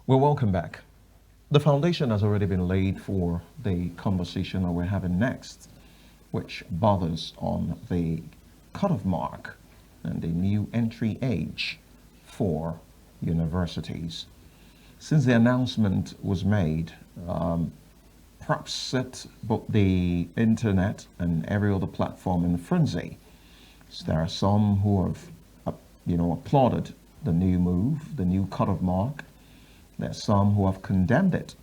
Well, welcome back. The foundation has already been laid for the conversation that we're having next, which bothers on the cutoff mark and the new entry age for universities. Since the announcement was made, perhaps set both the internet and every other platform in a frenzy. So there are some who have, applauded the new move, the new cutoff mark. There are some who have condemned it.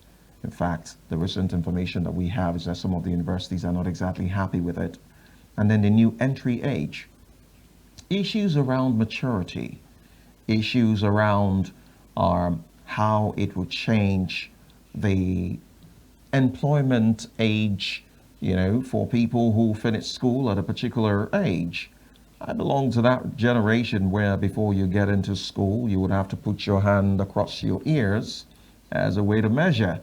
In fact, the recent information that we have is that some of the universities are not exactly happy with it. And then the new entry age. Issues around maturity, issues around how it will change the employment age, for people who finish school at a particular age. I belong to that generation where before you get into school, you would have to put your hand across your ears as a way to measure.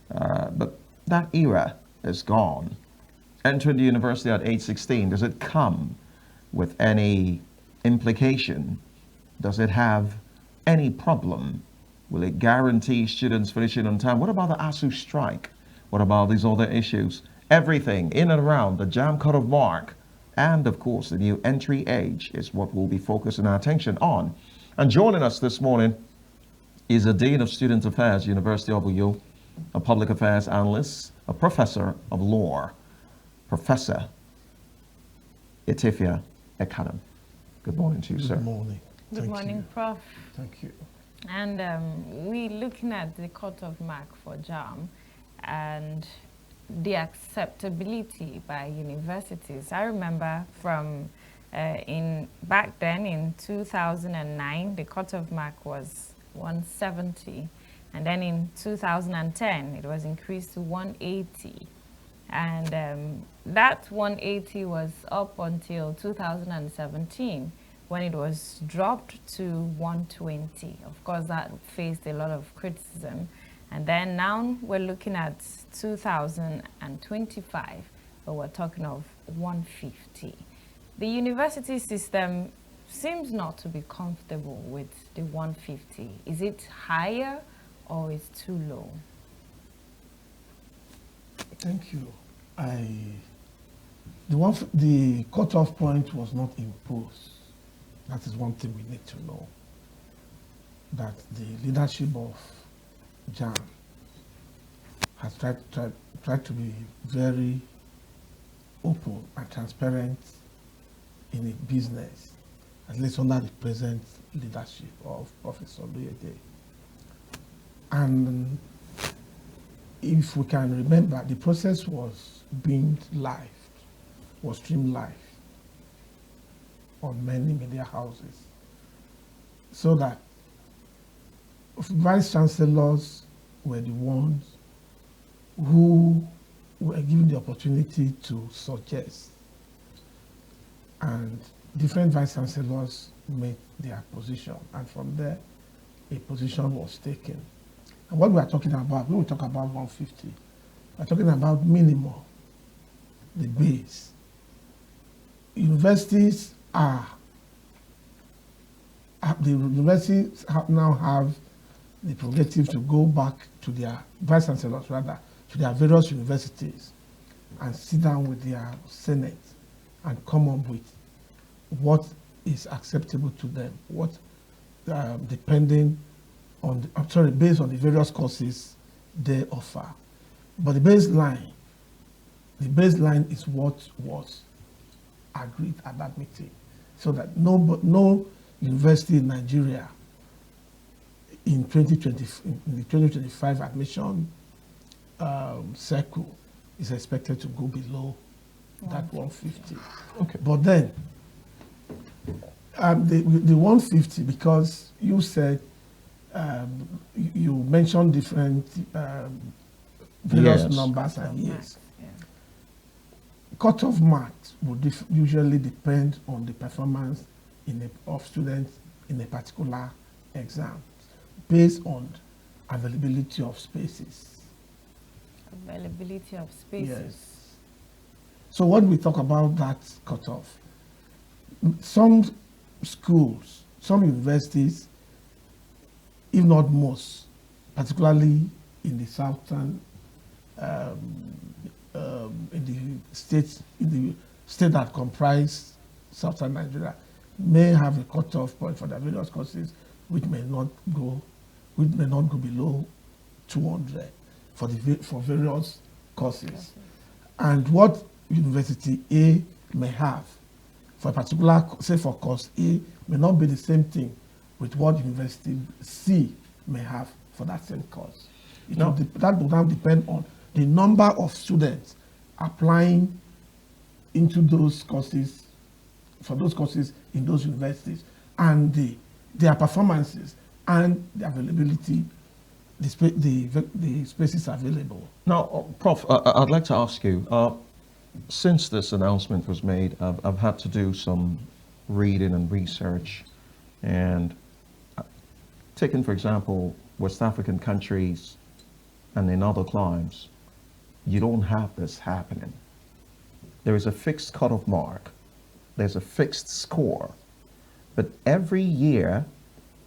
But that era is gone. Entering the university at age 16, does it come with any implication? Does it have any problem? Will it guarantee students finishing on time? What about the ASU strike? What about these other issues? Everything in and around the JAMB cutoff mark and, of course, the new entry age is what we'll be focusing our attention on. And joining us this morning is a Dean of Student Affairs, University of Uyo, a public affairs analyst, a professor of law, Professor Etifia Ekanam. Good morning to you, sir. Good morning. Good morning, Prof. Thank you. And we're looking at the cutoff mark for JAMB and the acceptability by universities. I remember from back then in 2009, the cutoff mark was 170. And then in 2010, it was increased to 180. And that 180 was up until 2017 when it was dropped to 120. Of course, that faced a lot of criticism. And then now we're looking at 2025, but we're talking of 150. The university system seems not to be comfortable with the 150. Is it higher or is it too low? Thank you. The cutoff point was not imposed. That is one thing we need to know. That the leadership of JAMB has tried to be very open and transparent in its business, at least under the present leadership of Professor Luyede. And if we can remember, the process was being live, was streamed live on many media houses, so that vice chancellors were the ones who were given the opportunity to suggest, and different vice chancellors made their position, and from there a position was taken. And what we are talking about, when we talk about 150, we're talking about minimum, the base. Universities now have the prerogative to go back to their vice chancellors, rather, to their various universities and sit down with their senate and come up with what is acceptable to them, what depending on, based on the various courses they offer. But the baseline is what was agreed at that meeting, so that no university in Nigeria in the 2025 admission cycle is expected to go below that 150. Okay. But then the 150, because you said you mentioned different various numbers and years. Yeah. Cutoff marks would usually depend on the performance of students in a particular exam, based on availability of spaces. Availability of spaces. Yes. So when we talk about that cutoff, some schools, some universities, if not most, particularly in the southern, in the state that comprise southern Nigeria, may have a cutoff point for the various courses, which may not go below 200 for various courses. And what University A may have for a particular, say for course A, may not be the same thing with what University C may have for that same course. That will now depend on the number of students applying into those courses, for those courses in those universities, and their performances and the availability, the spaces available. Now, Prof, I'd like to ask you, since this announcement was made, I've had to do some reading and research, and taking, for example, West African countries and in other climes, you don't have this happening. There is a fixed cutoff mark, there's a fixed score, but every year,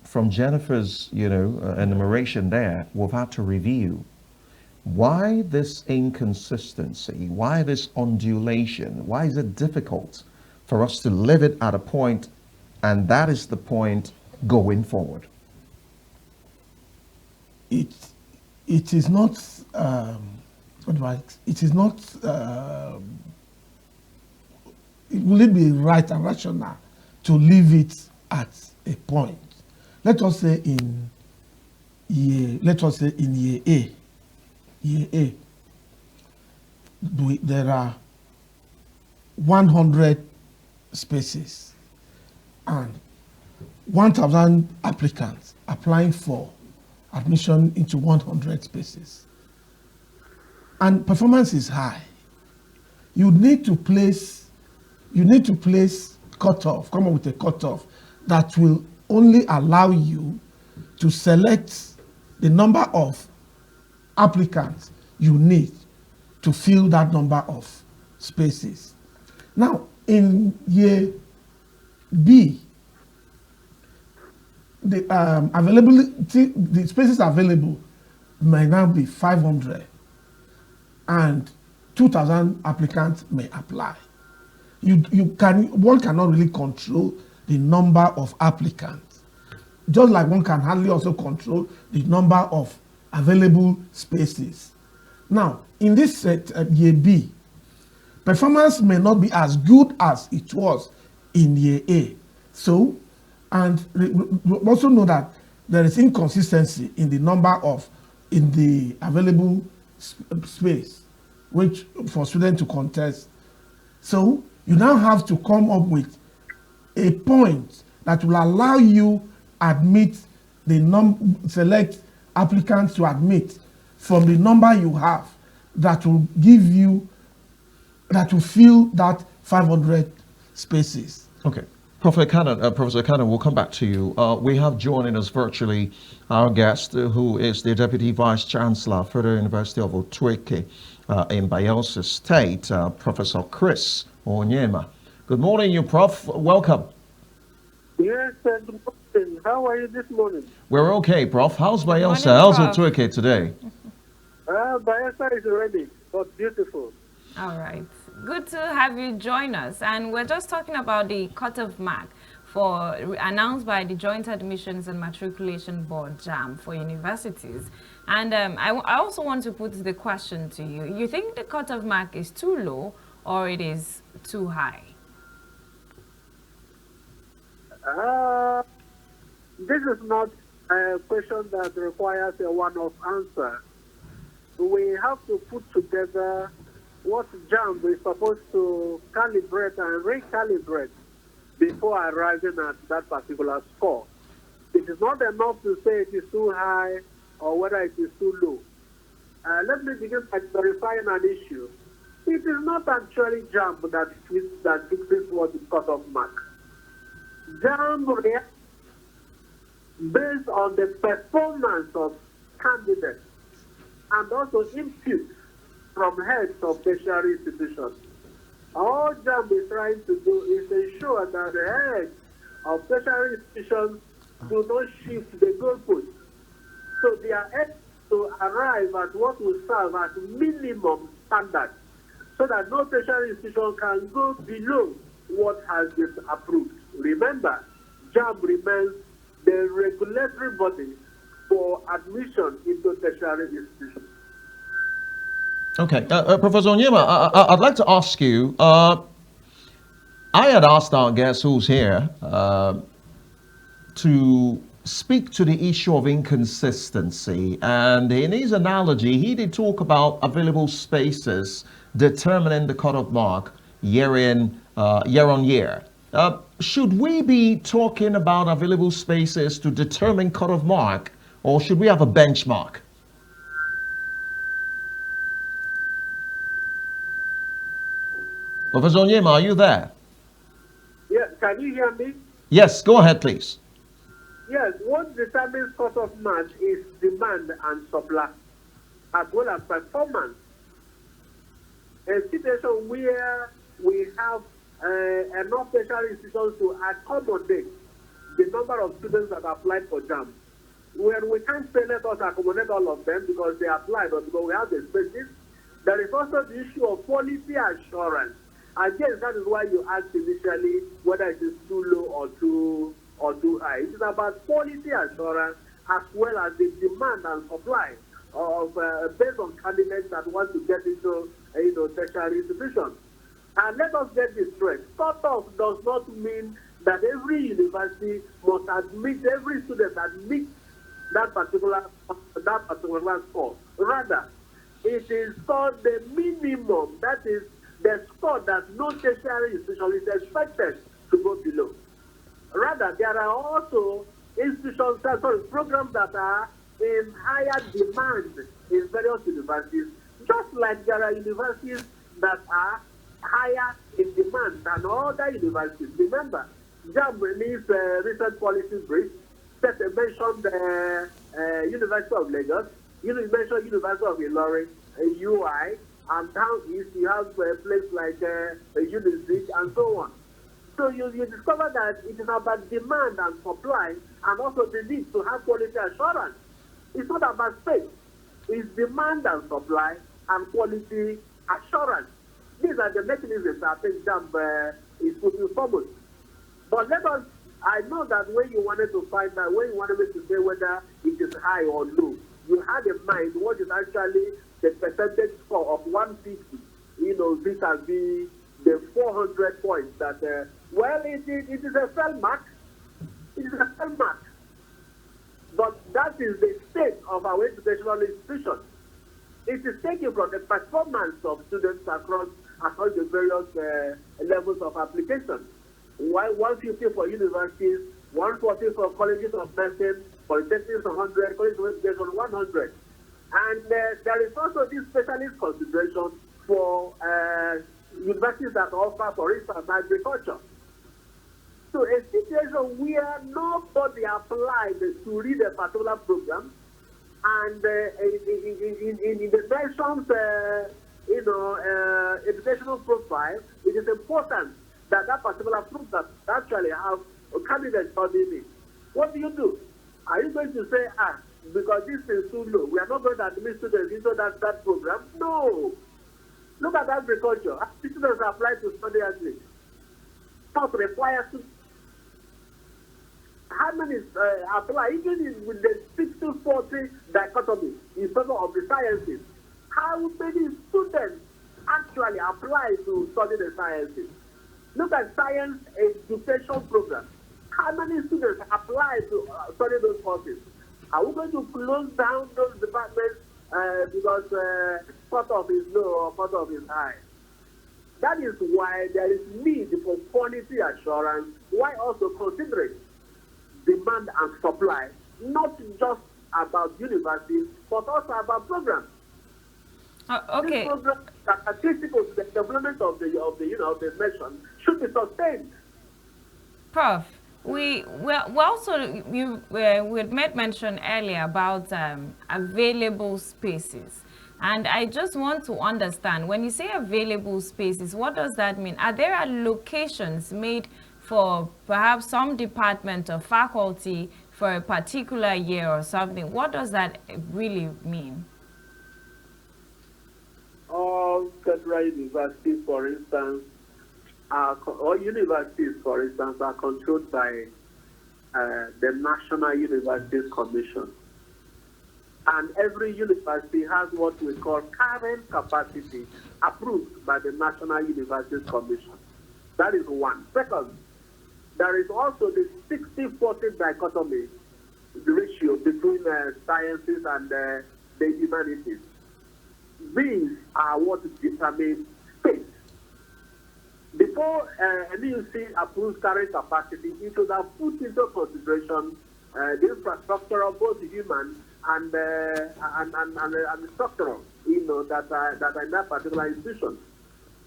from Jennifer's, enumeration there, we've had to review. Why this inconsistency? Why this undulation? Why is it difficult for us to leave it at a point, and that is the point going forward? It is not. It is not. Will it be right and rational to leave it at a point? Let us say in year A. Year A, there are 100 spaces and 1,000 applicants applying for admission into 100 spaces, and performance is high. You need to place cutoff, come up with a cutoff that will only allow you to select the number of applicants you need to fill that number of spaces. Now, in year B, the availability, the spaces available may now be 500, and 2,000 applicants may apply. One cannot really control the number of applicants, just like one can hardly also control the number of available spaces. Now, in this year B, performance may not be as good as it was in year A. So, and we also know that there is inconsistency in the in the available space, which for students to contest. So, you now have to come up with a point that will allow you select applicants to admit from the number you have, that will fill that 500 spaces. Okay. Professor Cannon, we'll come back to you. We have joining us virtually our guest, who is the Deputy Vice Chancellor, Federal University of Otueke in Bayelsa State, Professor Chris Onyema. Good morning, you Prof. Welcome. Yes, good morning. How are you this morning? We're okay, Prof. How's Bayelsa? Morning, How's Prof. Otueke today? Bayelsa is ready, but beautiful. All right. Good to have you join us. And we're just talking about the cutoff mark announced by the Joint Admissions and Matriculation Board, JAMB, for universities. And I also want to put the question to you. You think the cutoff mark is too low or it is too high? This is not a question that requires a one-off answer. We have to put together what JAMB is supposed to calibrate and recalibrate before arriving at that particular score. It is not enough to say it is too high or whether it is too low. Let me begin by clarifying an issue. It is not actually JAMB that fixes what is cutoff mark. JAMB reacts based on the performance of candidates and also input from heads of tertiary institutions. All JAMB is trying to do is ensure that the heads of tertiary institutions do not shift the goalposts. So the are able to arrive at what will serve as minimum standard so that no tertiary institution can go below what has been approved. Remember, JAMB remains the regulatory body for admission into tertiary institutions. Okay, Professor Onyema, I'd like to ask you, I had asked our guest who's here to speak to the issue of inconsistency, and in his analogy, he did talk about available spaces determining the cutoff mark year on year. Should we be talking about available spaces to determine cutoff mark, or should we have a benchmark? Professor Onyema, are you there? Yes, can you hear me? Yes, go ahead, please. Yes, what determines cutoff mark is demand and supply, as well as performance. A situation where we have enough tertiary institutions to accommodate the number of students that applied for JAMB. When we can't say let us accommodate all of them because they applied or because we have the spaces, there is also the issue of quality assurance. Again, that is why you asked initially whether it is too low or too high. It is about quality assurance as well as the demand and supply of based on candidates that want to get into tertiary institutions. And let us get this straight. Cutoff does not mean that every university must admit every student that meets that particular score. Rather, it is called the minimum, that is the score that no tertiary institution is expected to go below. Rather, there are also programs that are in higher demand in various universities, just like there are universities that are higher in demand than other universities. Remember, JAMB released a recent policy brief that mentioned the University of Lagos, mentioned University of Ilorin, UI, and down east you have a place like Unisic and so on. So you discover that it is about demand and supply and also the need to have quality assurance. It's not about space. It's demand and supply and quality assurance. These are the mechanisms that I think JAMB is putting forward. But I know that when you wanted to find out, when you wanted me to say whether it is high or low, you had in mind what is actually the percentage score of 150, vis-a-vis the 400 points that, it is a fair mark. It is a fair mark. But that is the state of our educational institution. It is taken from the performance of students across the various levels of application. 150 for universities, 140 for colleges of medicine, polytechnics 100, colleges of education 100. And there is also this specialist consideration for universities that offer, for instance, agriculture. So a situation where nobody applied to read a particular program, and in the nation's educational profile, it is important that particular program actually have a candidate studying it. What do? Are you going to say, because this is too low, we are not going to admit students into that program? No. Look at agriculture. Students apply to study agriculture. Not required to. How many apply? Even with the 60-40 dichotomy in favor of the sciences, how many students actually apply to study the sciences? Look at science education programs. How many students apply to study those courses? Are we going to close down those departments because cutoff is low or cutoff is high? That is why there is need for quality assurance, while also considering demand and supply, not just about universities, but also about programs. Okay. These programs that are critical to the development of the nation should be sustained. Prof, we had made mention earlier about available spaces. And I just want to understand, when you say available spaces, what does that mean? Are there allocations made for perhaps some department or faculty for a particular year or something. What does that really mean? All tertiary universities, for instance, or universities, for instance, are controlled by the National Universities Commission. And every university has what we call current capacity approved by the National Universities Commission. That is one. Second, there is also the 60-40 dichotomy, the ratio between sciences and the humanities. These are what determine space. Before NUC approves current capacity, it should have put into consideration the infrastructure of both human and the structural, that are in that particular institution.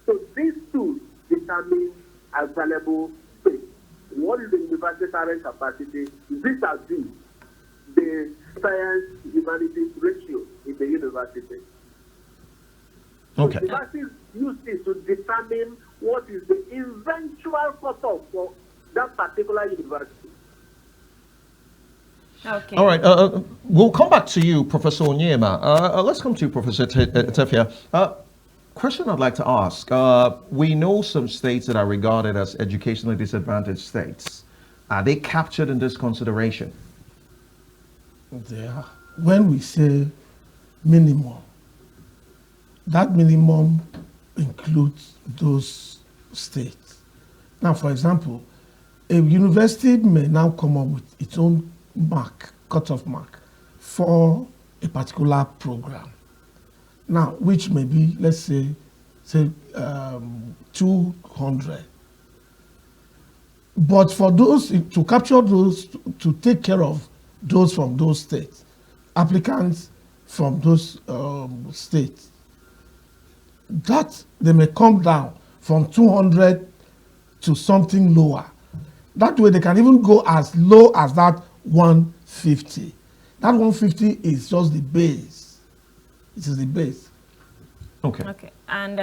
So these two determine available space. What is the university current capacity? Vis-a-vis the science humanities ratio in the university. Okay. Universities use this to determine what is the eventual cutoff for that particular university. Okay. All right. We'll come back to you, Professor Onyema. Let's come to you, Professor Tefia. Question I'd like to ask. We know some states that are regarded as educationally disadvantaged states. Are they captured in this consideration? There. When we say minimum, that minimum includes those states. Now, for example, a university may now come up with its own mark, cutoff mark, for a particular program. Now, which may be, let's say 200. But for those, to capture those, to take care of those from those states, applicants from those states, that they may come down from 200 to something lower. That way they can even go as low as that 150. That 150 is just the base. It is the base. Okay. Okay, and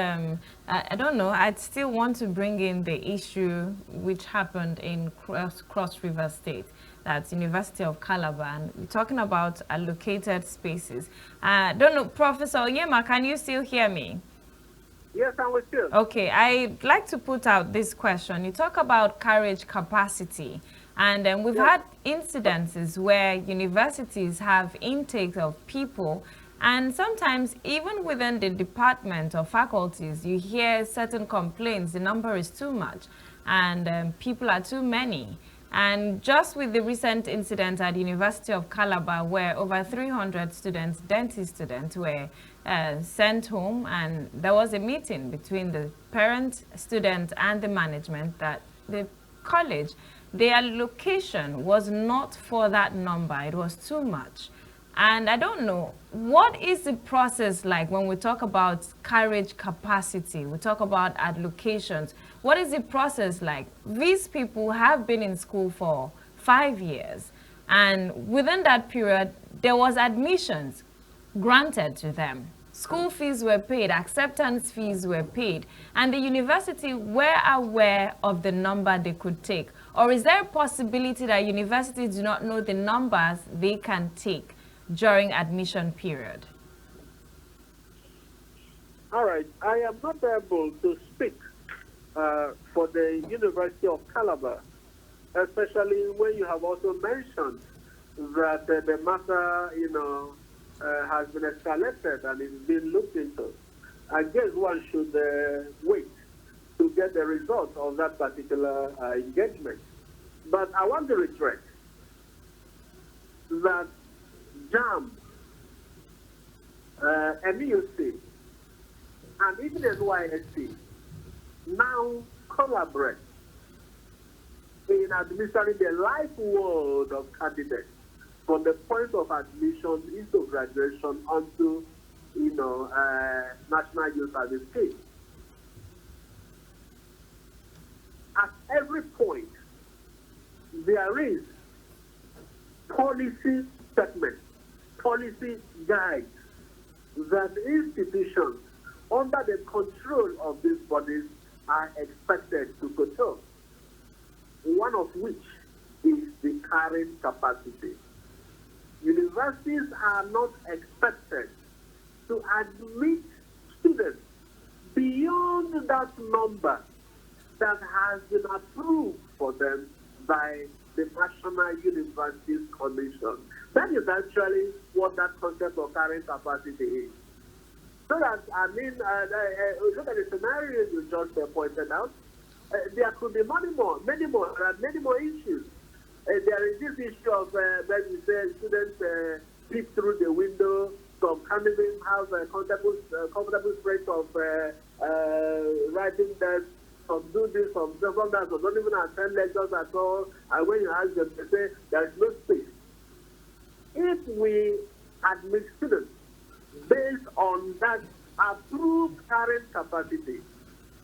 I don't know, I'd still want to bring in the issue which happened in Cross River State, that's University of Calabar, and we're talking about allocated spaces. I don't know, Professor Onyema, can you still hear me? Yes, I'm with you. Okay, I'd like to put out this question. You talk about carriage capacity, and we've had incidences where universities have intake of people, and sometimes even within the department or faculties, you hear certain complaints, the number is too much, and people are too many. And just with the recent incident at the University of Calabar, where over 300 students, dentist students, were sent home, and there was a meeting between the parent, student, and the management that the college, their location was not for that number. It was too much. And I don't know, what is the process like when we talk about carriage capacity? We talk about allocations. What is the process like? These people have been in school for 5 years, and within that period, there was admissions granted to them. School fees were paid, acceptance fees were paid, and the university were aware of the number they could take. Or is there a possibility that universities do not know the numbers they can take during admission period? All right. I am not able to speak for the University of Calabar, especially when you have also mentioned that the matter, has been escalated and is being looked into. I guess one should wait to get the result of that particular engagement. But I want to reiterate that JAMB, NUC, and even NYSC now collaborate in administering the life world of candidates from the point of admission into graduation onto, National Youth Service Scheme. At every point, there is policy statement, policy guides that institutions under the control of these bodies are expected to fulfill. One of which is the carrying capacity. Universities are not expected to admit students beyond that number that has been approved for them by the National Universities Commission. That is actually what that concept of carrying capacity is. So that, I mean, look at the scenario you just pointed out. There could be many more. There are many more issues. There is this issue of when you say students peek through the window, some candidates have a comfortable spread of writing that some do this, some that, some don't even attend lectures at all, and when you ask them, they say there is no space. If we admit students based on that approved current capacity,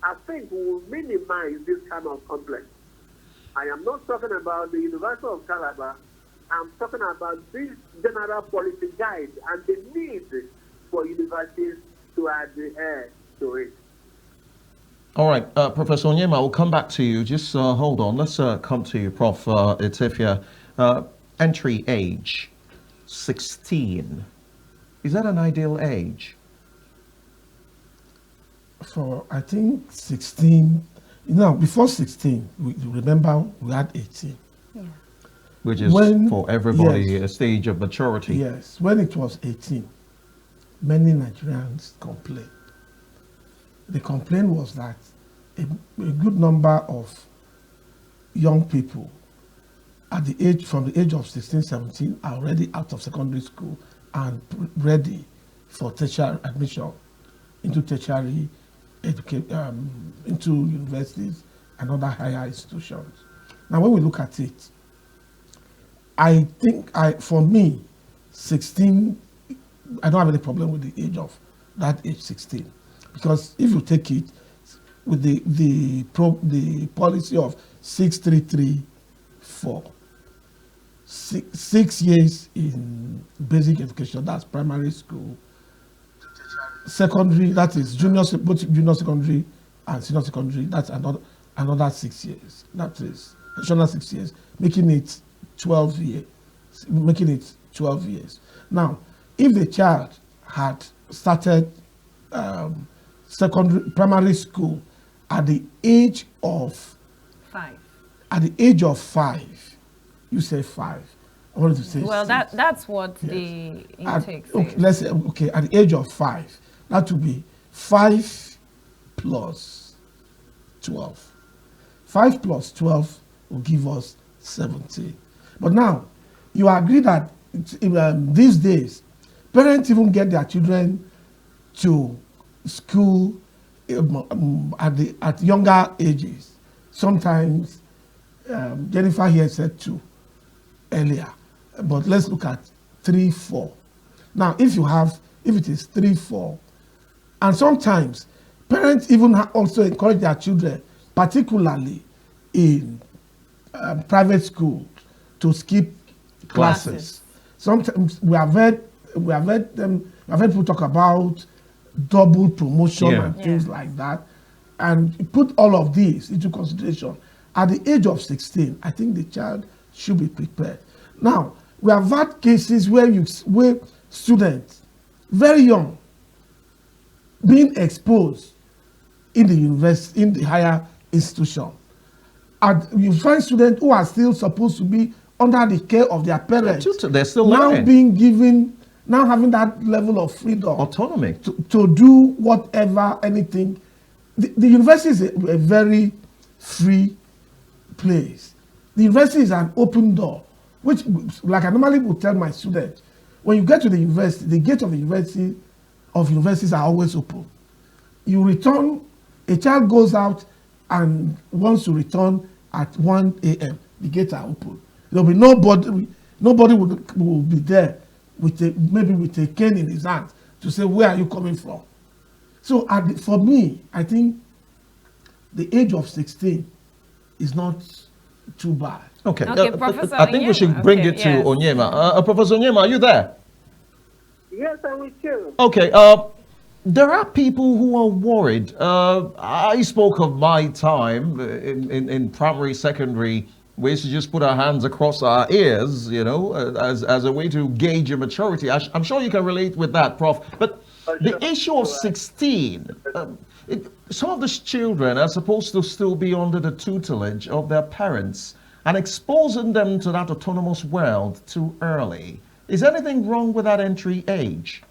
I think we will minimize this kind of complex. I am not talking about the University of Calabar. I'm talking about this general policy guide and the need for universities to adhere to it. All right, Professor Onyema, we'll come back to you. Just hold on. Let's come to you, Prof. Etifia. Entry age, 16. Is that an ideal age? For, I think, 16, before 16, we remember we had 18. Yeah. Which is, for everybody, yes, a stage of maturity. Yes, when it was 18, many Nigerians complained. The complaint was that a good number of young people from the age of 16, 17 are already out of secondary school and ready for tertiary admission into tertiary education, into universities and other higher institutions. Now, when we look at it, I think, for me, 16, I don't have any problem with the age of that age 16. Because if you take it with the policy of 6334, 6 years in basic education, that's primary school, secondary, that is both junior secondary and senior secondary, that's another 6 years. That is additional 6 years, making it 12 years. Now, if the child had started primary school at the age of 5. At the age of 5, you say 5. I wanted to say well, 6. that's what Yes. the intake says. Okay, let's say, okay, at the age of 5, that would be 5 plus 12. 5 plus 12 will give us 17. But now, you agree that these days, parents even get their children to school at younger ages. Sometimes, Jennifer here said 2 earlier, but let's look at 3, 4. Now, if it is 3, 4, and sometimes parents even also encourage their children, particularly in private schools, to skip classes. Sometimes we have heard people talk about double promotion and things like that, and put all of these into consideration. At the age of 16, I think the child should be prepared. Now, we have had cases where students, very young, being exposed in the university, in the higher institution. And you find students who are still supposed to be under the care of their parents. They're still now learning. Now having that level of freedom. Autonomy. To do whatever, anything. The university is a very free place. The university is an open door, which, like I normally would tell my students, when you get to the university, the gate of the universities are always open. You return, a child goes out and wants to return at 1 a.m. The gates are open. There'll be nobody will be there maybe with a cane in his hand to say, where are you coming from? So for me, I think the age of 16 is not too bad. Okay, Professor I think we should bring it to Onyema. Professor Onyema, are you there? Yes, I'm with you. Okay, there are people who are worried. I spoke of my time in primary, secondary We used to just put our hands across our ears, as a way to gauge your maturity. I'm sure you can relate with that, Prof. But the issue of 16, some of these children are supposed to still be under the tutelage of their parents, and exposing them to that autonomous world too early. Is anything wrong with that entry age?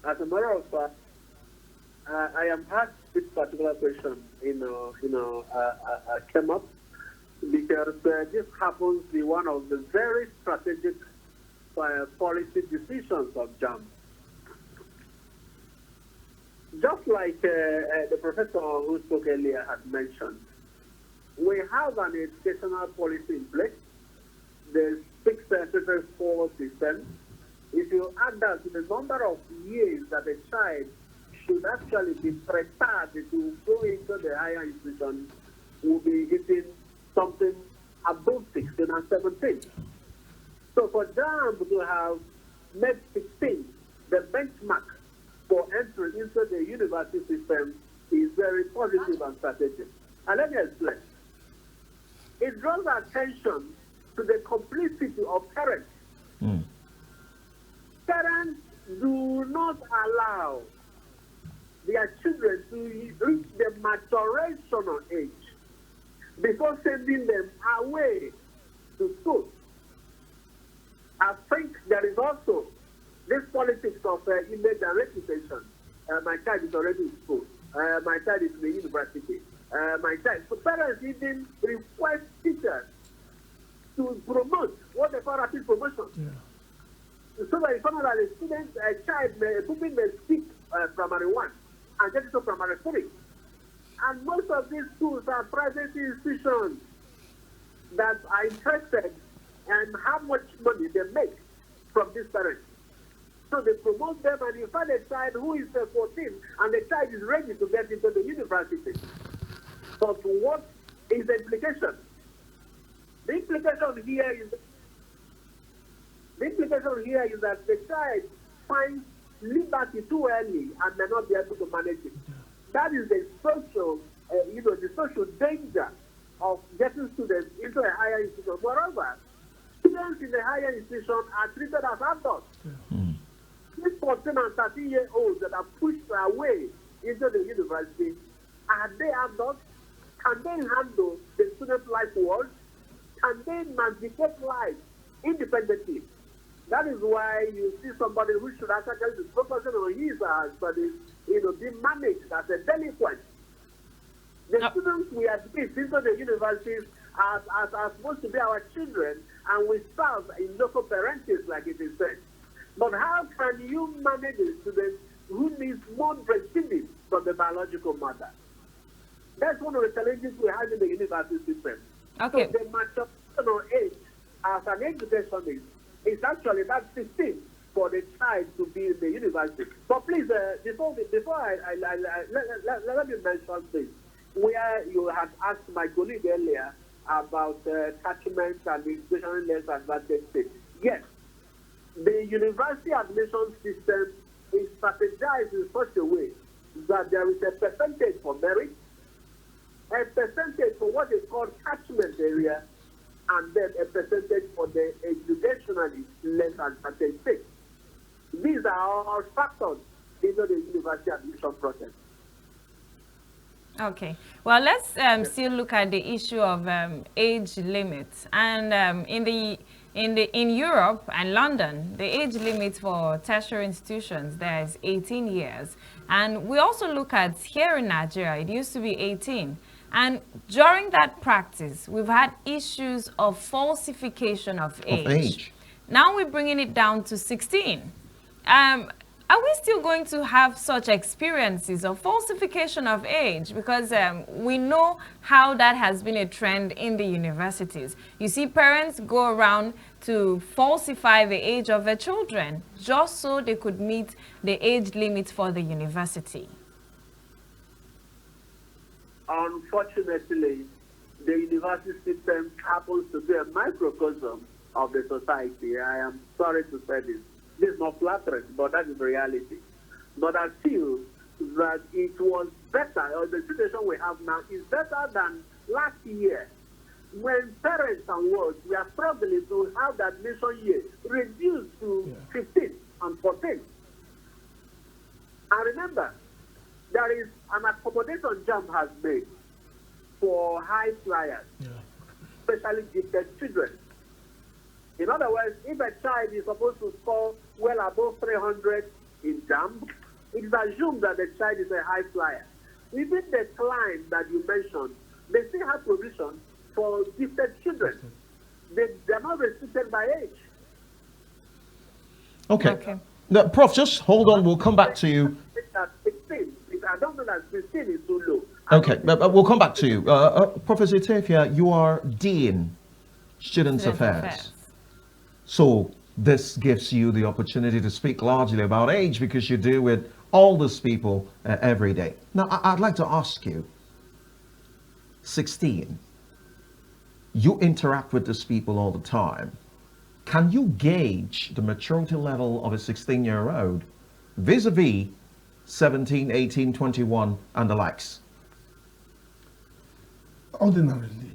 As a matter of fact, I am asked this particular question, came up because this happens to be one of the very strategic policy decisions of JAMB. Just like the professor who spoke earlier had mentioned, we have an educational policy in place, the 6 system. If you add that to the number of years that a child should actually be prepared to go into the higher institution, will be hitting something above 16 and 17. So for JAMB to have made 16 the benchmark for entry into the university system is very positive and strategic. And let me explain. It draws attention to the complicity of parents. Parents do not allow their children to reach the maturational age before sending them away to school. I think there is also this politics of image and reputation. My child is already in school. My child is in the university. So parents even request teachers to promote what they call rapid promotion. Yeah. So that a child may skip primary 1 and get to primary 3. And most of these schools are private institutions that are interested in how much money they make from these parents. So they promote them, and you find a child who is 14 and the child is ready to get into the university. But what is the implication? The implication here is that the child finds liberty too early and may not be able to manage it. That is the social, the social danger of getting students into a higher institution. Moreover, students in the higher institution are treated as adults. These 14 and 13-year-olds that are pushed away into the university, are they adults? Can they handle the student life world? Can they navigate life independently? That is why you see somebody who should actually be focusing on his studies, be managed as a delinquent. The students we admit into the universities are supposed to be our children, and we serve in local parentage, like it is said. But how can you manage a student who needs more breastfeeding from the biological mother? That's one of the challenges we have in the university system. Okay. So the maturational age as an educationist is actually that 16 for the child to be in the university. But please, before let me mention this. Where you had asked my colleague earlier about catchment and educational less advantaged states. Yes, the university admission system is strategized in such a way that there is a percentage for merit, a percentage for what is called catchment area, and then a percentage for the educationally less advantaged states. These are all factors into the university admission process. Okay. Well, let's still look at the issue of age limits. And in Europe and London, the age limit for tertiary institutions there is 18 years. And we also look at here in Nigeria, it used to be 18. And during that practice, we've had issues of falsification of age. Now we're bringing it down to 16. Are we still going to have such experiences of falsification of age? Because we know how that has been a trend in the universities. You see parents go around to falsify the age of their children just so they could meet the age limit for the university. Unfortunately, the university system happens to be a microcosm of the society. I am sorry to say this. This is not flattering, but that is reality. But until that it was better, or the situation we have now is better than last year, when parents and wards we are struggling to have the admission year reduced to 15 and 14. And remember, there is an accommodation JAMB has made for high flyers, especially gifted children. In other words, if a child is supposed to score well above 300 in JAMB, it is assumed that the child is a high flyer. Even the clients that you mentioned, they still have provision for gifted children. They are not restricted by age. Okay. Now, Prof, just hold on. We'll come back to you. I don't know that 16 is too low. Okay, but we'll come back to you. Professor Tefia, you are Dean, Students Affairs. So this gives you the opportunity to speak largely about age because you deal with all these people every day. Now, I'd like to ask you, 16, you interact with these people all the time. Can you gauge the maturity level of a 16-year-old vis-a-vis 17, 18, 21, and the likes? Ordinarily,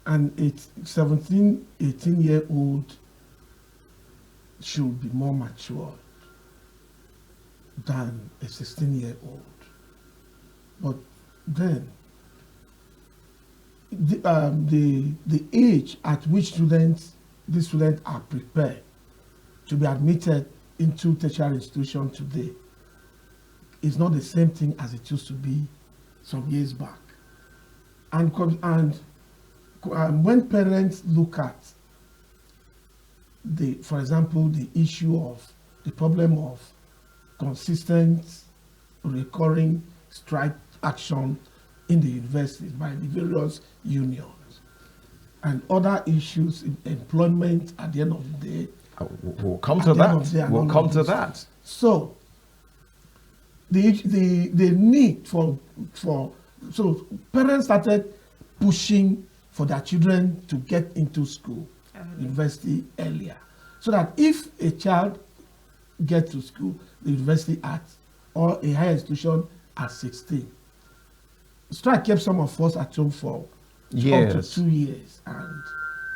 an 17, 18-year-old should be more matured than a 16-year-old. But then, the age at which these students are prepared to be admitted into tertiary institution today is not the same thing as it used to be some years back. And when parents look at for example, the issue of the problem of consistent recurring strike action in the universities by the various unions and other issues in employment at the end of the day. We'll come to that. We'll come to that. So the need for parents started pushing for their children to get into school, university earlier, so that if a child gets to school, the university or a higher institution at 16, strike kept some of us at home for up to 2 years, and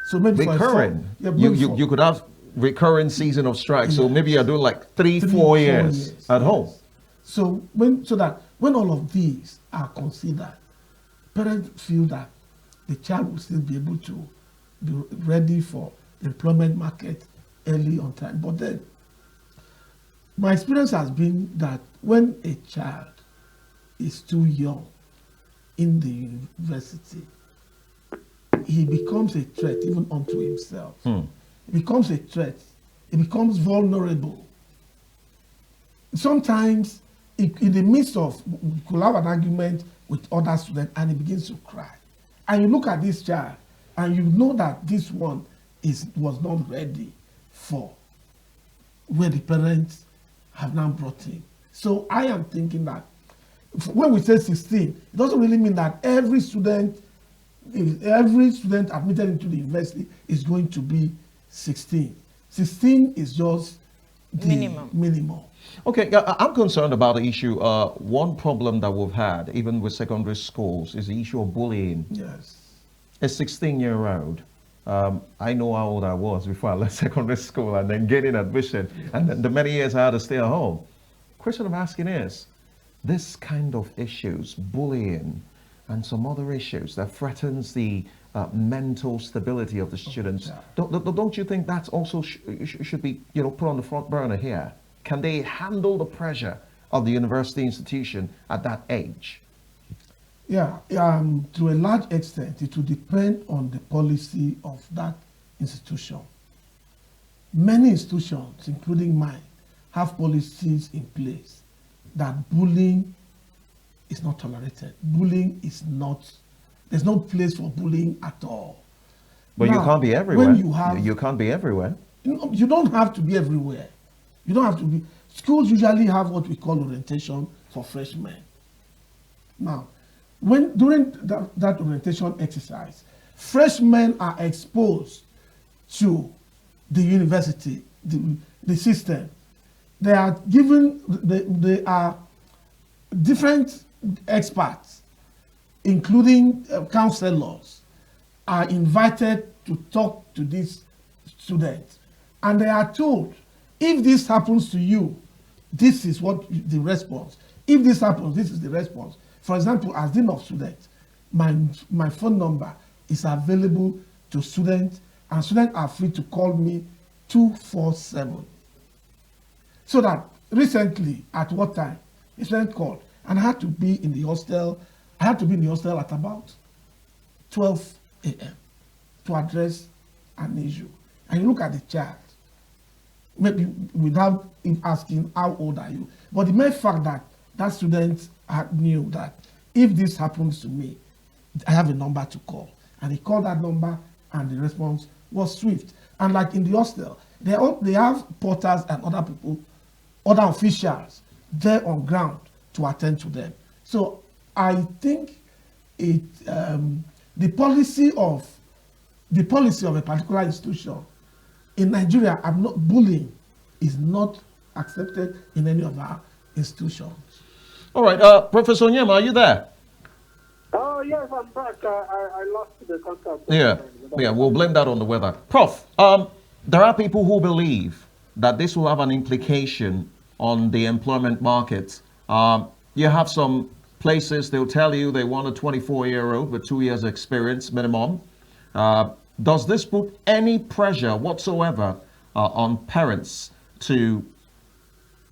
so maybe recurring. You could have recurring season of strike, so maybe you're doing like 3-4 years at home. So when all of these are considered, parents feel that the child will still be able to be ready for the employment market early on time. But then, my experience has been that when a child is too young in the university, he becomes a threat even unto himself. He becomes a threat. He becomes vulnerable. Sometimes, in the midst of, you could have an argument with other students and he begins to cry. And you look at this child and you know that this one was not ready for where the parents have now brought him. So I am thinking that when we say 16, it doesn't really mean that every student admitted into the university is going to be 16. 16 is just the minimum. Okay, I'm concerned about the issue. One problem that we've had, even with secondary schools, is the issue of bullying. Yes. A 16-year-old, I know how old I was before I left secondary school and then getting admission, and then the many years I had to stay at home. Question I'm asking is, this kind of issues, bullying, and some other issues that threatens the mental stability of the students, don't you think that also should be put on the front burner here? Can they handle the pressure of the university institution at that age? Yeah, to a large extent, it will depend on the policy of that institution. Many institutions, including mine, have policies in place that bullying is not tolerated. Bullying is not, there's no place for bullying at all. But now, you can't be everywhere. When you can't be everywhere. You don't have to be everywhere. You don't have to be. Schools usually have what we call orientation for freshmen. Now, during that orientation exercise, freshmen are exposed to the university, the system. they are given, they are different experts, including counselors, are invited to talk to these students. And they are told, if this happens to you, this is what the response. If this happens, this is the response. For example, as Dean of Students, my phone number is available to students, and students are free to call me 247. So that recently, at what time, a student called, and I had to be in the hostel. I had to be in the hostel at about 12 a.m. to address an issue. And you look at the child, maybe without him asking, how old are you? But the mere fact that that student knew that if this happens to me, I have a number to call. And he called that number, and the response was swift. And like in the hostel, they have porters and other people, other officials there on ground to attend to them. So I think the policy of a particular institution in Nigeria, bullying is not accepted in any of our institutions. All right, Professor Onyema, are you there? Oh, yes, I'm back. I lost the contact. Yeah, we'll blame that on the weather. Prof, there are people who believe that this will have an implication on the employment market. You have some places, they'll tell you they want a 24-year-old with 2 years experience minimum. Does this put any pressure whatsoever on parents to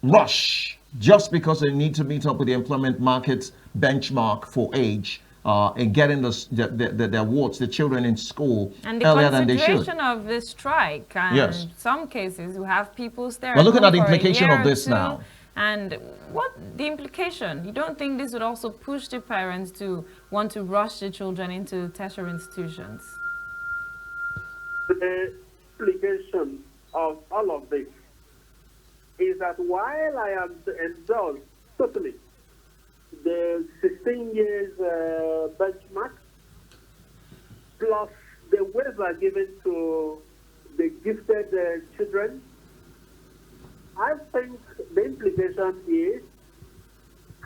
rush just because they need to meet up with the employment market benchmark for age and getting the awards, the children in school and the earlier than they should? consideration of the strike, and Yes. some cases you have people stay We're looking at the home for a implication year of or this two, now. and what the implication? You don't think this would also push the parents to want to rush the children into tertiary institutions? The implication of all of this is that while I am endorsed totally the 16 years benchmark, plus the waiver given to the gifted children, I think the implication is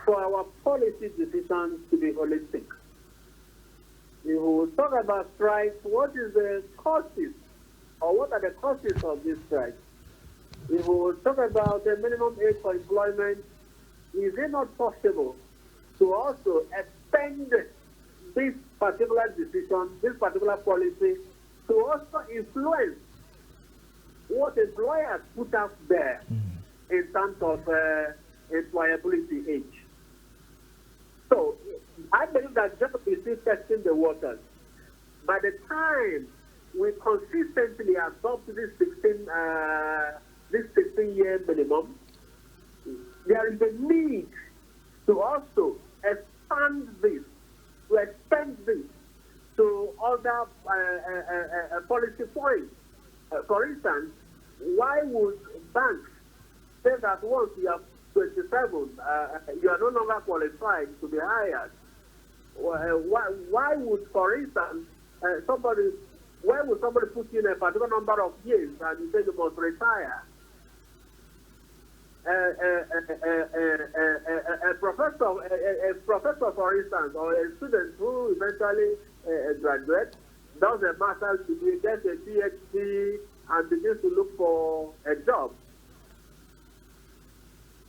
for our policy decisions to be holistic. If we talk about strikes, what is the causes, or what are the causes of this strike? If we talk about the minimum age for employment, is it not possible to also extend this particular decision, this particular policy, to also influence what employers put out there in terms of employability age? So I believe that JAMB is still testing the waters. By the time we consistently adopt this 16-year minimum, there is a need to also expand this, to extend this to other policy points. For instance, why would banks say that once you are 27, you are no longer qualified to be hired? Why would, for instance, why would somebody put you in a particular number of years and you say you must retire? A professor, for instance, or a student who eventually graduates, does a master's degree, gets a PhD, and begins to look for a job.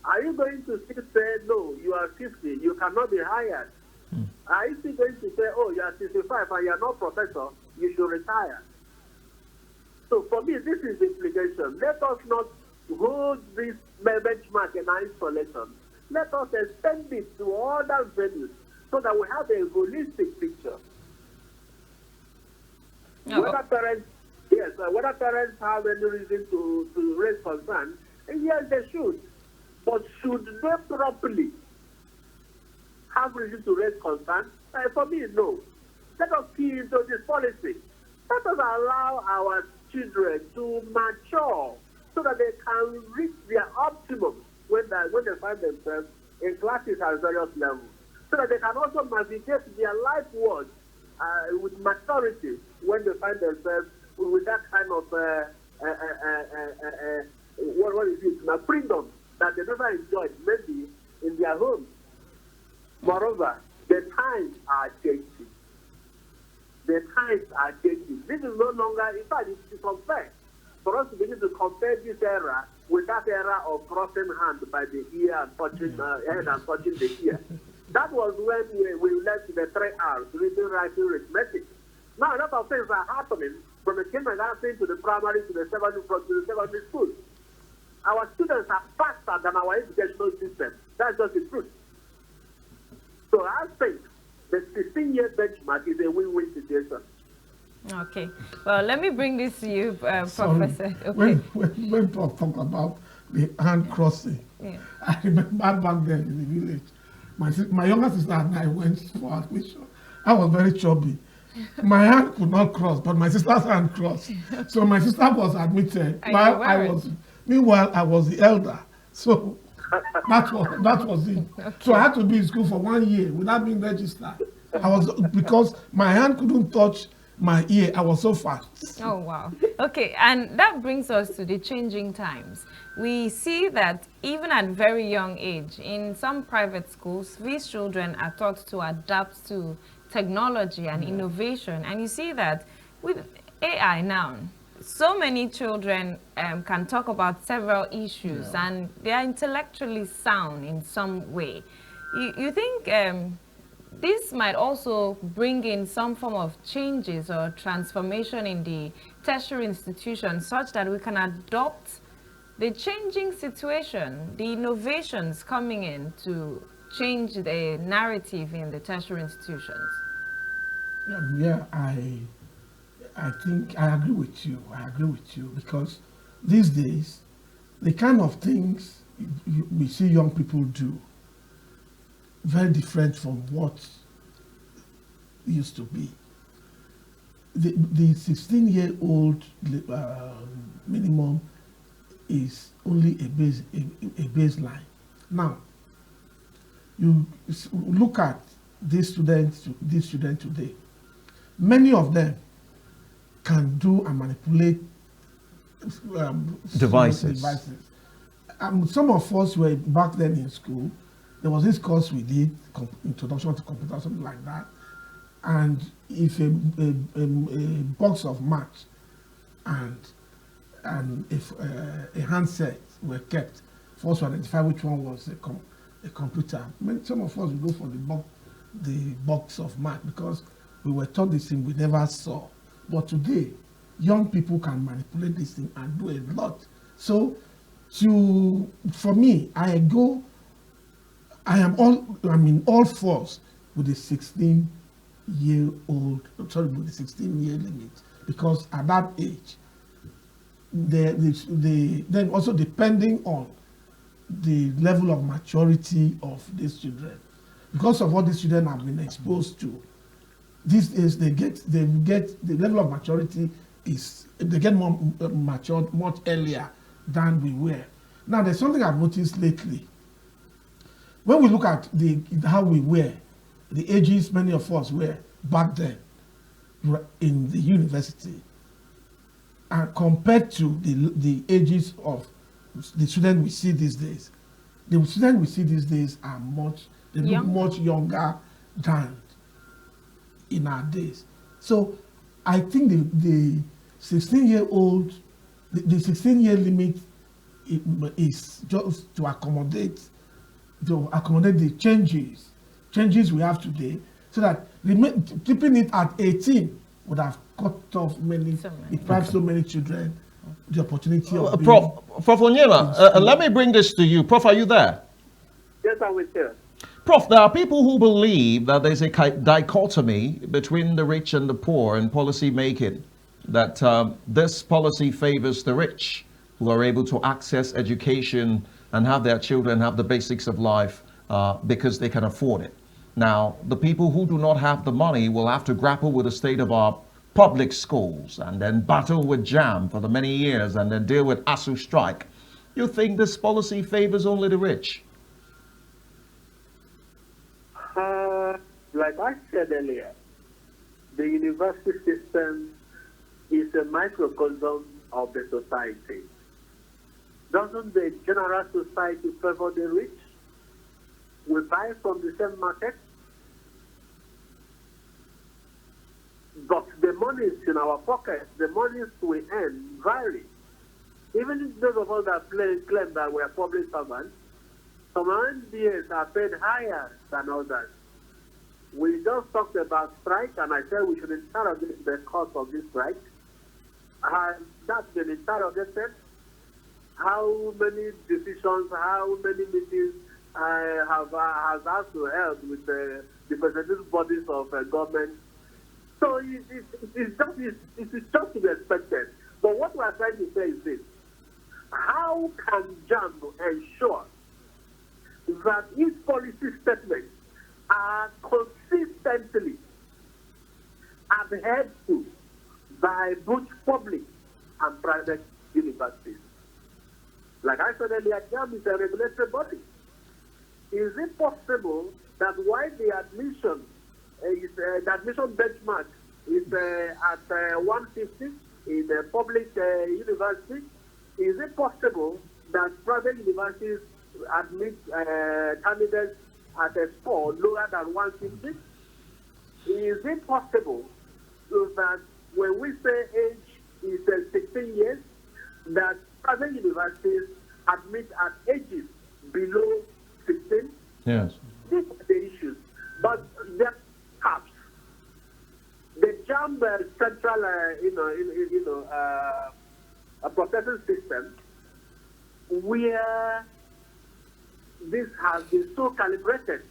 Are you going to still say, no, you are 50, you cannot be hired? Are you still going to say, oh, you are 65 and you are not professor, you should retire? So for me, this is the implication. Let us not hold this benchmark in isolation. Let us extend it to other venues so that we have a holistic picture. No. Whether parents have any reason to raise concern, yes, they should. But should they properly have reason to raise concern? For me, no. Let us key into this policy. Let us allow our children to mature so that they can reach their optimum when they find themselves in classes at various levels, so that they can also navigate their life world with maturity when they find themselves with that kind of what is it now, freedom is unfair for us to begin to compare this era with that era of crossing hand by the ear and touching head and touching the ear. That was when we left the 3 R's, reading, writing, arithmetic. Now, a lot of things are happening from the kindergarten to the primary to the secondary school. Our students are faster than our educational system. That's just the truth. So I think the 16-year benchmark is a win-win situation. Okay. Well, let me bring this to you, Sorry. Professor. Okay. When Prof talked about the hand crossing, Yeah. I remember back then in the village, my younger sister and I went for admission. I was very chubby. My hand could not cross, but my sister's hand crossed. So my sister was admitted meanwhile I was the elder. So that was it. Okay. So I had to be in school for 1 year without being registered. Because my hand couldn't touch my ear. I was so fast. Oh, wow. Okay, and that brings us to the changing times. We see that even at very young age, in some private schools, these children are taught to adapt to technology and innovation. And you see that with AI now, so many children can talk about several issues and they are intellectually sound in some way. You think this might also bring in some form of changes or transformation in the tertiary institution such that we can adopt the changing situation, the innovations coming in to change the narrative in the tertiary institutions? Yeah, I think I agree with you. I agree with you because these days, the kind of things we see young people do, very different from what used to be. The 16-year-old minimum is only a baseline. Now, you look at these students today. Many of them can do and manipulate devices. Some of us were back then in school. There was this course we did, Introduction to Computer, something like that. And if a box of match and if a handset were kept for us to identify which one was a computer, some of us would go for the box of match because we were taught this thing we never saw. But today, young people can manipulate this thing and do a lot. So, for me, I'm in all fours with the 16-year limit, because at that age, then also depending on the level of maturity of these children, because of what these children have been exposed to. These days they get the level of maturity they get more matured much earlier than we were. Now there's something I've noticed lately. When we look at how we were, the ages many of us were back then in the university, and compared to the ages of the students we see these days, the students we see these days are look much younger than in our days. So I think the 16-year-old, the 16-year limit is just to accommodate the changes we have today, so that keeping it at 18 would have cut off deprived so many children the opportunity of Prof Onyema, let me bring this to you. Prof, are you there? Yes, I'm with you. Prof, there are people who believe that there's a dichotomy between the rich and the poor in policy making, that this policy favors the rich who are able to access education and have their children have the basics of life because they can afford it. Now, the people who do not have the money will have to grapple with the state of our public schools and then battle with JAMB for the many years and then deal with ASU strike. You think this policy favors only the rich? Like I said earlier, the university system is a microcosm of the society. Doesn't the general society favor the rich? We buy from the same market, but the money monies in our pockets, the monies we earn vary. Even those of us that claim that we are public servants, some MBAs are paid higher than others. We just talked about strike, and I said we should interrogate the cause of this strike. Has that been interrogated? How many decisions, how many meetings has asked to help with the representative bodies of government? So it's just to be expected. But what we are trying to say is this: how can JAMB ensure that its policy statements are consistently adhered to by both public and private universities? Like I said earlier, JAMB is a regulatory body. Is it possible that while the admission benchmark is at 150 in a public university, is it possible that private universities admit candidates at a score lower than 150? Is it possible that when we say age is 16 years, that private universities admit at ages below 16? Yes. These are the issues. But there are caps. The JAMB central, a processing system where this has been so calibrated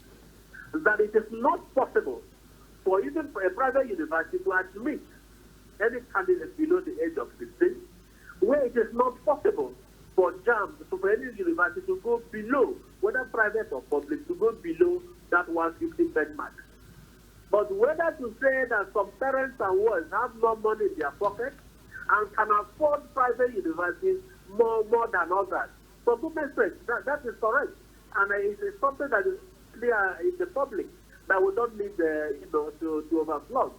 that it is not possible for even a private university to admit any candidate below the age of 16, where it is not possible for JAMB, for any university to go below, whether private or public, to go below that 150 benchmark. But whether to say that some parents and worse have more money in their pocket and can afford private universities more than others. For goodness sake, that is correct. And it is something that is clear in the public that we don't need to overflow.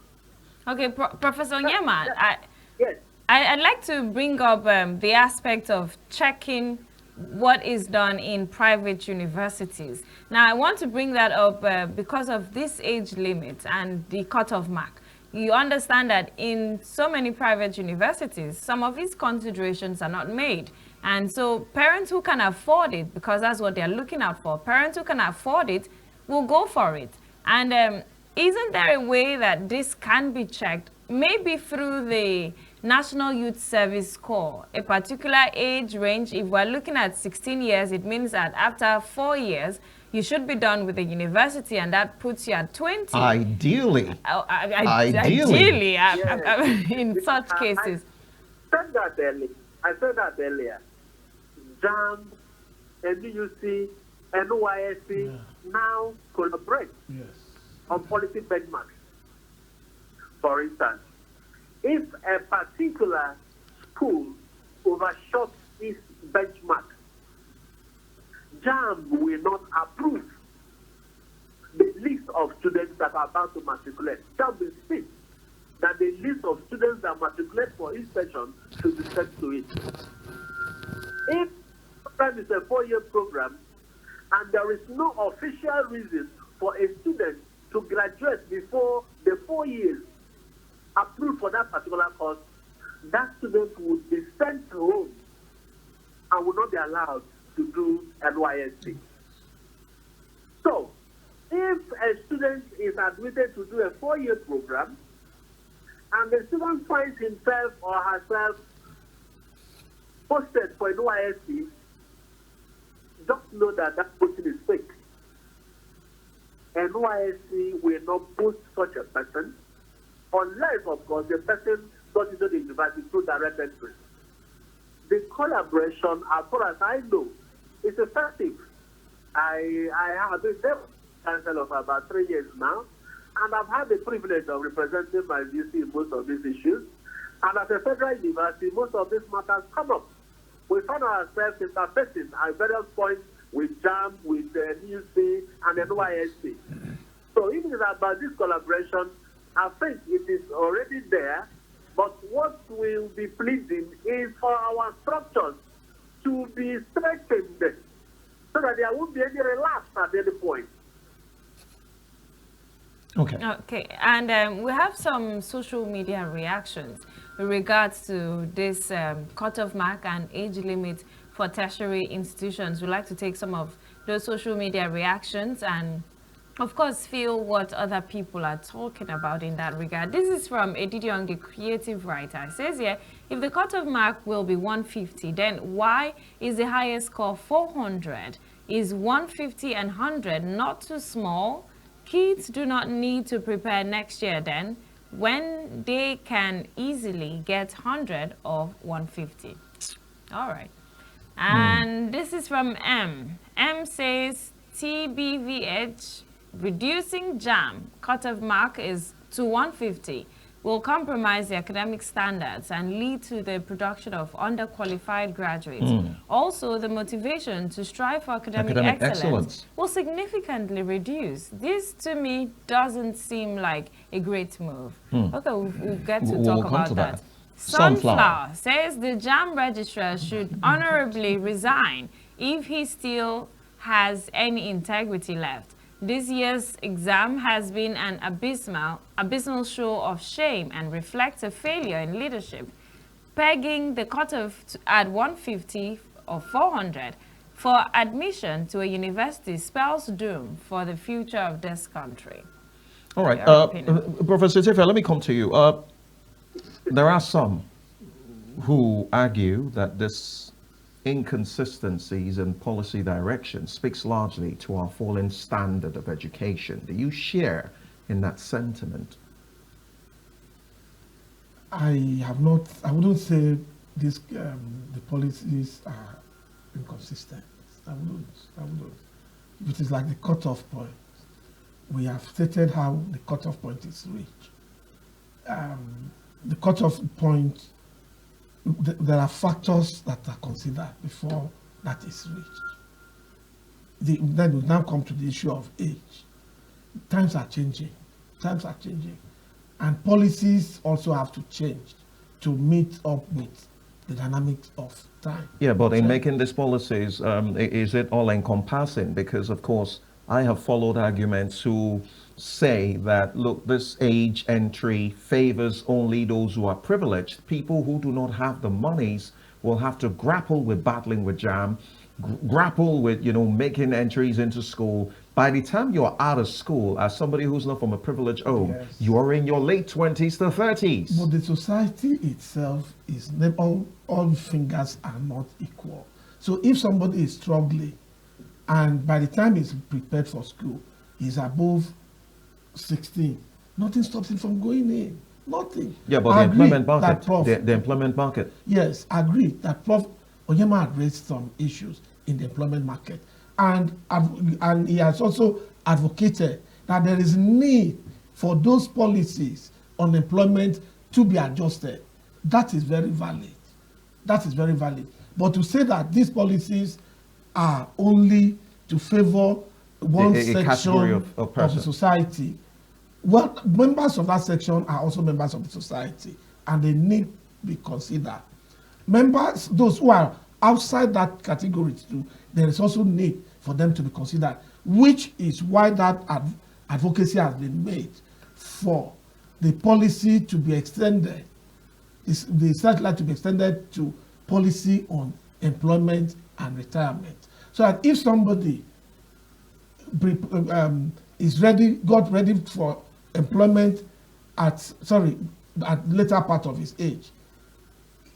Okay, Professor Onyema, yes. I'd like to bring up the aspect of checking what is done in private universities. Now, I want to bring that up because of this age limit and the cutoff mark. You understand that in so many private universities, some of these considerations are not made. And so parents who can afford it, because that's what they're looking out for, parents who can afford it will go for it. And isn't there a way that this can be checked, maybe through the National Youth Service Corps, a particular age range? If we're looking at 16 years, it means that after 4 years, you should be done with the university, and that puts you at 20. Ideally. Ideally, in such cases. I said that earlier. JAMB, NUC, NYSC now collaborate on policy benchmarks. For instance, if a particular school overshot its benchmark, JAMB will not approve the list of students that are about to matriculate. JAMB insists that the list of students that matriculate for each session should be sent to it. If the program is a 4-year program and there is no official reason for a student to graduate before the 4 years approved for that particular course, that student would be sent home and will not be allowed to do NYSC. So, if a student is admitted to do a 4-year program and the student finds himself or herself posted for NYSC, just know that that posting is fake. NYSC will not post such a person unless, of course, the person got into the university through direct entry. The collaboration, as far as I know, is effective. I have been there council of about 3 years now, and I've had the privilege of representing my VC in most of these issues. And at a federal university, most of these matters come up. We find ourselves interfacing at various points with JAMB, with the NUC, and NYSC. So if it is about this collaboration, I think it is already there, but what we'll be pleading is for our structures to be strengthened so that there won't be any relapse at any point. Okay. Okay, and we have some social media reactions with regards to this cutoff mark and age limit for tertiary institutions. We'd like to take some of those social media reactions and, of course, feel what other people are talking about in that regard. This is from Edidiong, the creative writer. It says here, if the cutoff mark will be 150, then why is the highest score 400? Is 150 and 100 not too small? Kids do not need to prepare next year then, when they can easily get 100 or 150. All right. And this is from M. M says, TBVH, reducing JAMB cutoff mark is to 150 will compromise the academic standards and lead to the production of underqualified graduates. Also, the motivation to strive for academic excellence will significantly reduce. This, to me, doesn't seem like a great move. Okay, we'll get to talk about that. Sunflower says the JAMB registrar should honorably resign if he still has any integrity left. This year's exam has been an abysmal show of shame and reflects a failure in leadership. Pegging the cutoff at 150 or 400 for admission to a university spells doom for the future of this country. All right, Professor Tifa, let me come to you. There are some who argue that this inconsistencies in policy direction speaks largely to our falling standard of education. Do you share in that sentiment? I wouldn't say this, the policies are inconsistent. I wouldn't. It is like the cutoff point. We have stated how the cutoff point is reached. The cutoff point, there are factors that are considered before that is reached. Then we now come to the issue of age. Times are changing. And policies also have to change to meet up with the dynamics of time. Yeah, but in making these policies, is it all encompassing? Because, of course, I have followed arguments who say that, look, this age entry favors only those who are privileged. People who do not have the monies will have to grapple with battling with JAMB, grapple with, making entries into school. By the time you're out of school, as somebody who's not from a privileged home, Yes, you are in your late 20s to 30s. But the society itself is, all fingers are not equal. So if somebody is struggling, and by the time he's prepared for school, he's above 16, nothing stops him from going in. Nothing. Yeah, but the employment market, the employment market. Yes, agree that Prof. Onyema had raised some issues in the employment market. And he has also advocated that there is need for those policies on employment to be adjusted. That is very valid. But to say that these policies are only to favor one section of the society, well, members of that section are also members of the society, and they need to be considered. Members, those who are outside that category too, there is also need for them to be considered, which is why that advocacy has been made for the policy to be extended, the satellite to be extended to policy on employment and retirement. So that if somebody got ready for employment at later part of his age,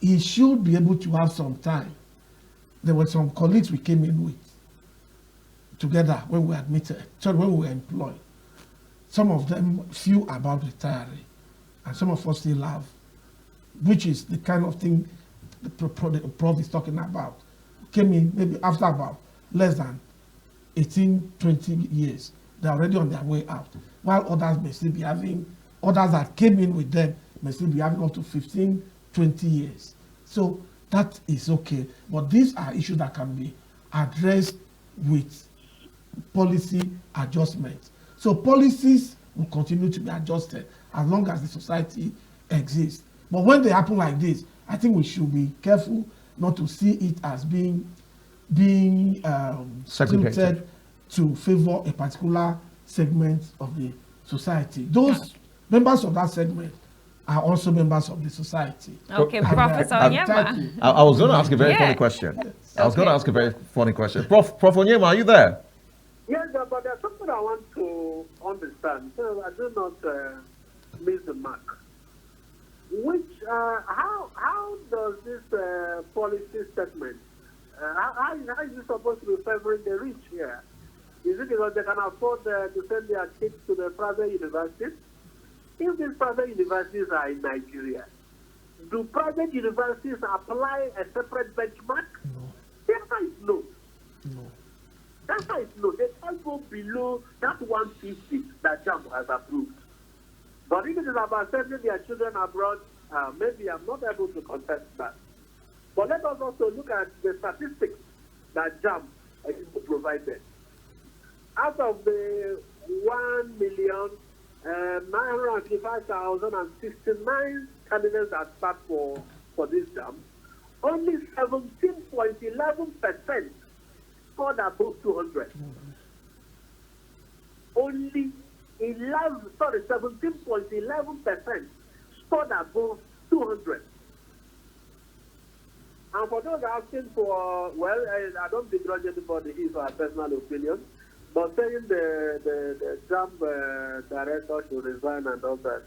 he should be able to have some time. There were some colleagues we came in with together when we when we were employed. Some of them feel about retiring, and some of us still have, which is the kind of thing the prof is talking about. Came in maybe after about less than 18, 20 years. They're already on their way out. While others may still be having, others that came in with them may still be having up to 15, 20 years. So that is okay. But these are issues that can be addressed with policy adjustments. So policies will continue to be adjusted as long as the society exists. But when they happen like this, I think we should be careful not to see it as being tilted to favor a particular segment of the society. Those members of that segment are also members of the society. Okay, And, Professor I'm Onyema. entitled I was going to ask a very Yeah. funny question. I was going to Okay. ask a very funny question. Prof Onyema, are you there? Yes, but there's something I want to understand. So I do not miss the mark. How does this policy statement, how is it supposed to be favoring the rich here? Is it because they can afford to send their kids to the private universities? If these private universities are in Nigeria, do private universities apply a separate benchmark? No. The answer is no. No. The answer is no. They can't go below that 150 that JAMB has approved. But if it is about sending their children abroad, maybe I'm not able to contest that. But let us also look at the statistics that JAMB provided. Out of the 1,955,069 candidates that start for this JAMB, only 17.11% scored above 200. Only 17.11% scored above 200. And for those asking for, well, I don't begrudge anybody his or her personal opinion, but saying the JAMB director should resign and all that,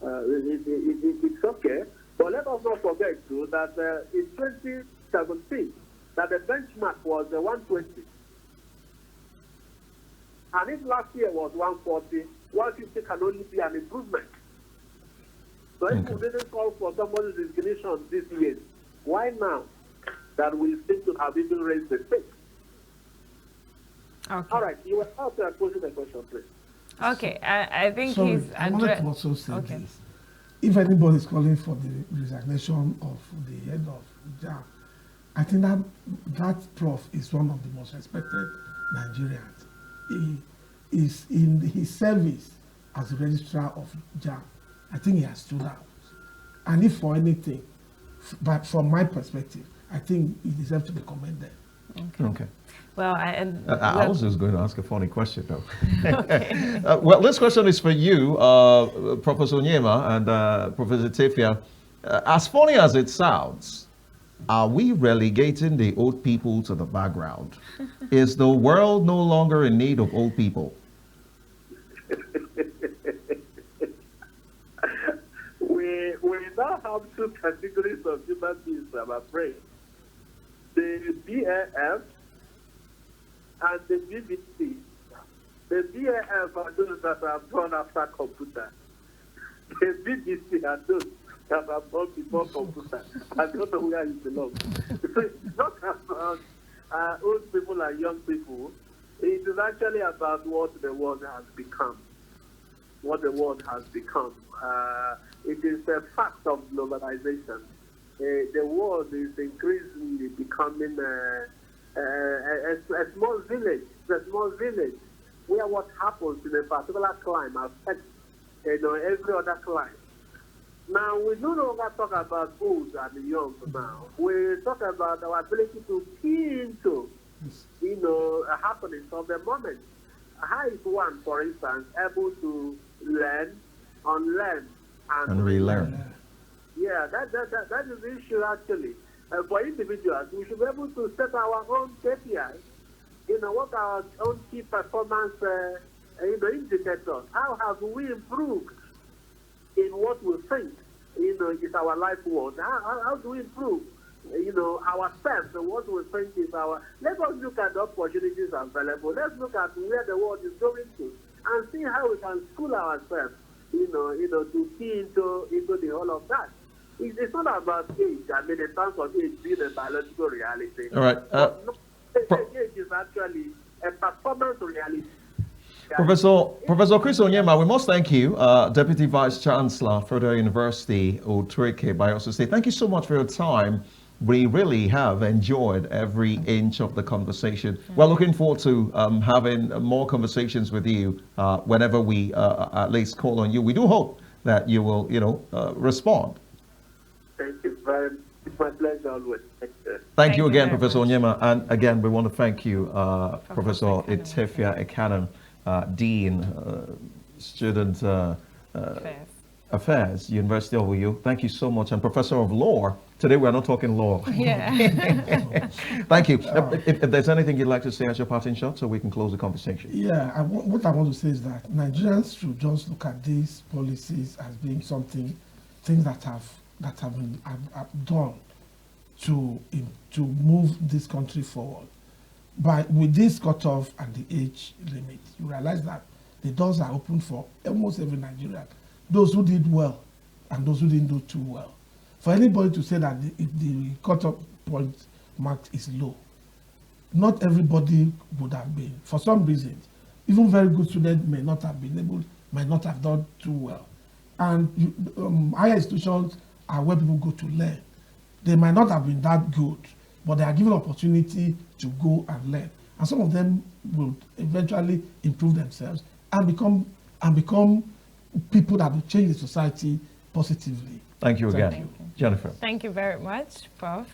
it's okay. But let us not forget, too, that in 2017, that the benchmark was 120. And if last year was 140, 150 can only be an improvement. So if we didn't call for somebody's resignation this year, why now that we seem to have even raised the stake? Okay. All right, you were out there posing a question, please. Okay, I think Sorry, he's I wanted to also say Okay. this. If anybody is calling for the resignation of the head of JAMB, I think that prof is one of the most respected Nigerians. He is in his service as the registrar of JAMB. I think he has stood out. And if for anything, but from my perspective, I think he deserves to be commended. Okay. Well, I was just going to ask a funny question, though. Okay. Well, this question is for you, Professor Onyema and Professor Tefia. As funny as it sounds, are we relegating the old people to the background? Is the world no longer in need of old people? We now have two categories of human beings, I'm afraid. The BAF and the BBC. The BAF are those that are born after computer. The BBC are those that are born before computer. I don't know where you belong. So it's not about old people and young people. It is actually about what the world has become. What the world has become. It is a fact of globalization. The world is increasingly becoming a small village. It's a small village where what happens in a particular climate affects every other climate. Now, we no longer talk about old and young now. We talk about our ability to key into, happenings of the moment. How is one, for instance, able to learn, unlearn, and relearn? Yeah, that is the issue actually. For individuals, we should be able to set our own KPI, what our own key performance indicators. How have we improved in what we think, is our life world? How do we improve, ourselves and what we think is our... Let us look at the opportunities available. Let's look at where the world is going to and see how we can school ourselves, to key into the whole of that. It's not about age. I mean, in terms of age being a biological reality. All right. Age is actually a performance reality. Professor Chris Onyema, we must thank you, Deputy Vice Chancellor, Federal University, Utrike, Bayelsa State. Thank you so much for your time. We really have enjoyed every inch of the conversation. We're looking forward to having more conversations with you whenever we at least call on you. We do hope that you will, respond. Thank you very much. It's my pleasure always. Thank you again, very Professor much. Onyema. And again, we want to thank you, Professor Ekanem. Etefia Ekanem, Dean, Student Affairs. Affairs, University of Uyo. Thank you so much. And Professor of Law. Today we're not talking law. Yeah. Thank you. If there's anything you'd like to say as your parting shot, so we can close the conversation. Yeah, what I want to say is that Nigerians should just look at these policies as being something, things that have been done to move this country forward. With this cutoff and the age limit, you realize that the doors are open for almost every Nigerian, those who did well and those who didn't do too well. For anybody to say that if the cutoff point mark is low, not everybody would have been. For some reasons, even very good students may not have done too well. And higher institutions are where people go to learn. They might not have been that good, but they are given opportunity to go and learn. And some of them will eventually improve themselves and become people that will change the society positively. Thank you again. Thank you. Jennifer. Thank you very much, Prof.